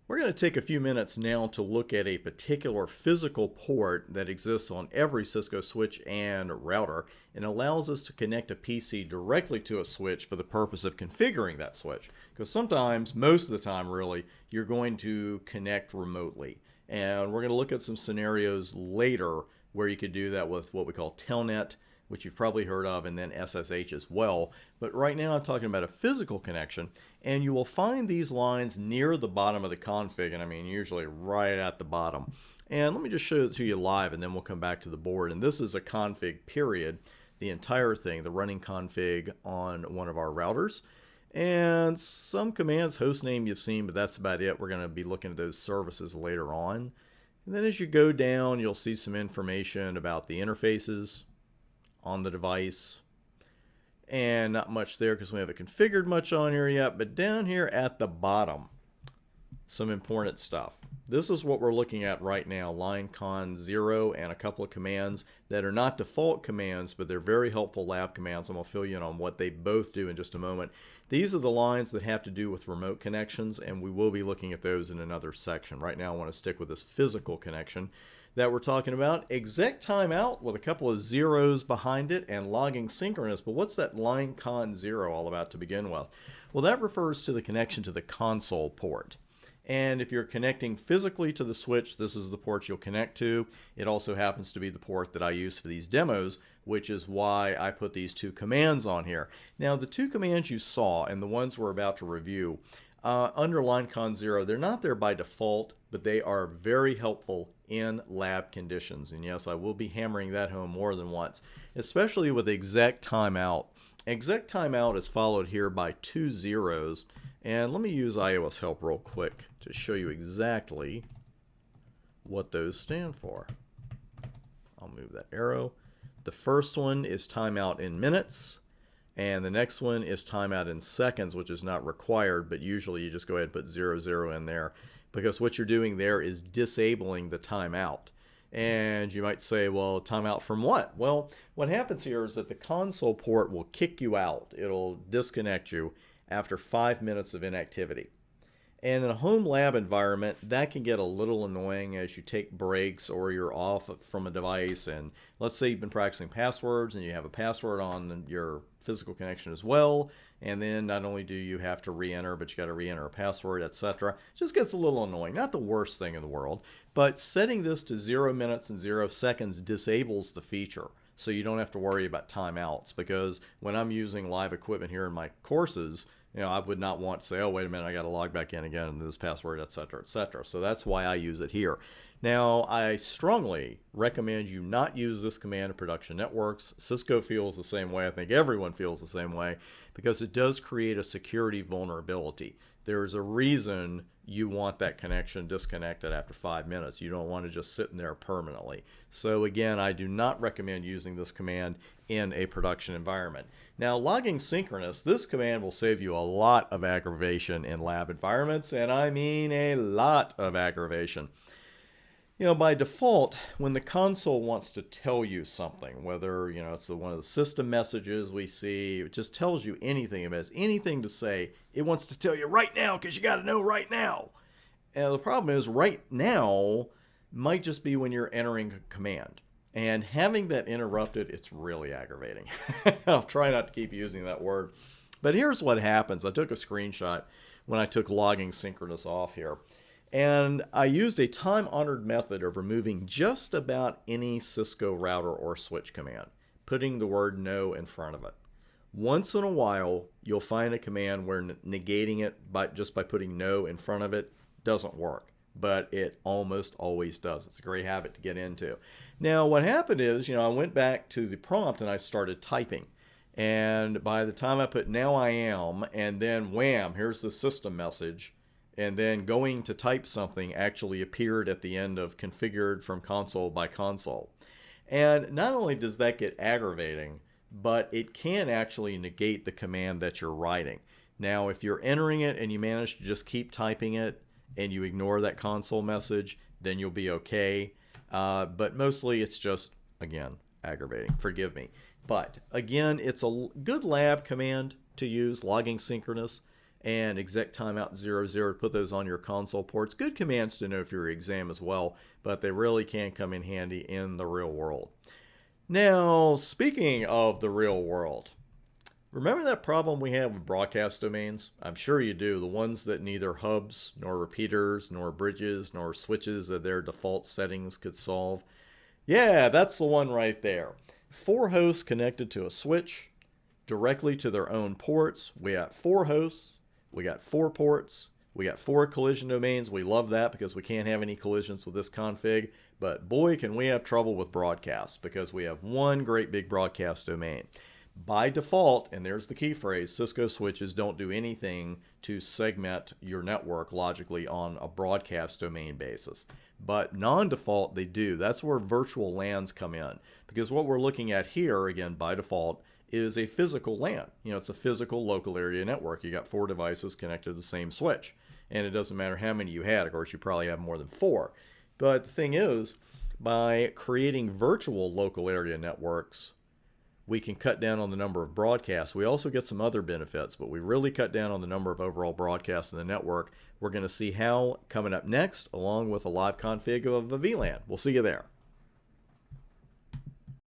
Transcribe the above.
We're going to take a few minutes now to look at a particular physical port that exists on every Cisco switch and router and allows us to connect a PC directly to a switch for the purpose of configuring that switch. Because sometimes, most of the time really, you're going to connect remotely. And we're going to look at some scenarios later where you could do that with what we call Telnet, which you've probably heard of, and then SSH as well. But right now I'm talking about a physical connection, and you will find these lines near the bottom of the config, and I mean usually right at the bottom. And let me just show it to you live, and then we'll come back to the board. And this is a config period, the entire thing, the running config on one of our routers. And some commands, hostname you've seen, but that's about it. We're going to be looking at those services later on. And then as you go down, you'll see some information about the interfaces on the device, and not much there because we haven't configured much on here yet. But down here at the bottom, some important stuff. This is what we're looking at right now, line con 0 and a couple of commands that are not default commands, but they're very helpful lab commands. I'm going to fill you in on what they both do in just a moment. These are the lines that have to do with remote connections, and we will be looking at those in another section. Right now I want to stick with this physical connection that we're talking about. Exec timeout with a couple of zeros behind it and logging synchronous. But what's that line con 0 all about to begin with? Well, that refers to the connection to the console port. And if you're connecting physically to the switch, this is the port you'll connect to. It also happens to be the port that I use for these demos, which is why I put these two commands on here. Now, the two commands you saw and the ones we're about to review, under line con 0, they're not there by default, but they are very helpful in lab conditions. And yes, I will be hammering that home more than once, especially with exec timeout. Exec timeout is followed here by two zeros. And let me use iOS help real quick to show you exactly what those stand for. I'll move that arrow. The first one is timeout in minutes, and the next one is timeout in seconds, which is not required, but usually you just go ahead and put 00 in there, because what you're doing there is disabling the timeout. And you might say, well, timeout from what? Well, what happens here is that the console port will kick you out. It'll disconnect you after 5 minutes of inactivity. And in a home lab environment, that can get a little annoying as you take breaks or you're off from a device. And let's say you've been practicing passwords and you have a password on your physical connection as well. And then not only do you have to re-enter, but you got to re-enter a password, etc. It just gets a little annoying. Not the worst thing in the world, but setting this to 0 minutes and 0 seconds disables the feature. So you don't have to worry about timeouts, because when I'm using live equipment here in my courses, I would not want to say, oh, wait a minute, I got to log back in again and this password, etc., etc. So that's why I use it here. Now, I strongly recommend you not use this command in production networks. Cisco feels the same way. I think everyone feels the same way, because it does create a security vulnerability. There's a reason you want that connection disconnected after 5 minutes. You don't want to just sit in there permanently. So again, I do not recommend using this command in a production environment. Now, logging synchronous, this command will save you a lot of aggravation in lab environments, and I mean a lot of aggravation. By default, when the console wants to tell you something, whether, it's one of the system messages we see, it just tells you anything. If it has anything to say, it wants to tell you right now, because you got to know right now. And the problem is, right now might just be when you're entering a command. And having that interrupted, it's really aggravating. I'll try not to keep using that word. But here's what happens. I took a screenshot when I took logging synchronous off here. And I used a time-honored method of removing just about any Cisco router or switch command, putting the word no in front of it. Once in a while, you'll find a command where negating it just by putting no in front of it doesn't work, but it almost always does. It's a great habit to get into. Now, what happened is, I went back to the prompt and I started typing. And by the time I put now I am, and then wham, here's the system message, and then going to type something actually appeared at the end of configured from console by console. And not only does that get aggravating, but it can actually negate the command that you're writing. Now, if you're entering it and you manage to just keep typing it and you ignore that console message, then you'll be okay. But mostly it's just, again, aggravating. Forgive me. But again, it's a good lab command to use, logging synchronous. and Exec Timeout 00 to put those on your console ports. Good commands to know for your exam as well, but they really can come in handy in the real world. Now, speaking of the real world, remember that problem we have with broadcast domains? I'm sure you do. The ones that neither hubs, nor repeaters, nor bridges, nor switches at their default settings could solve. Yeah, that's the one right there. 4 hosts connected to a switch directly to their own ports. We got 4 hosts, we got 4 ports, we got 4 collision domains. We love that because we can't have any collisions with this config. But boy, can we have trouble with broadcast because we have one great big broadcast domain. By default, and there's the key phrase, Cisco switches don't do anything to segment your network logically on a broadcast domain basis. But non-default, they do. That's where virtual LANs come in. Because what we're looking at here, again, by default, is a physical LAN. You know, it's a physical local area network. You got 4 devices connected to the same switch. And it doesn't matter how many you had. Of course, you probably have more than 4. But the thing is, by creating virtual local area networks, we can cut down on the number of broadcasts. We also get some other benefits, but we really cut down on the number of overall broadcasts in the network. We're going to see how coming up next, along with a live config of a VLAN. We'll see you there.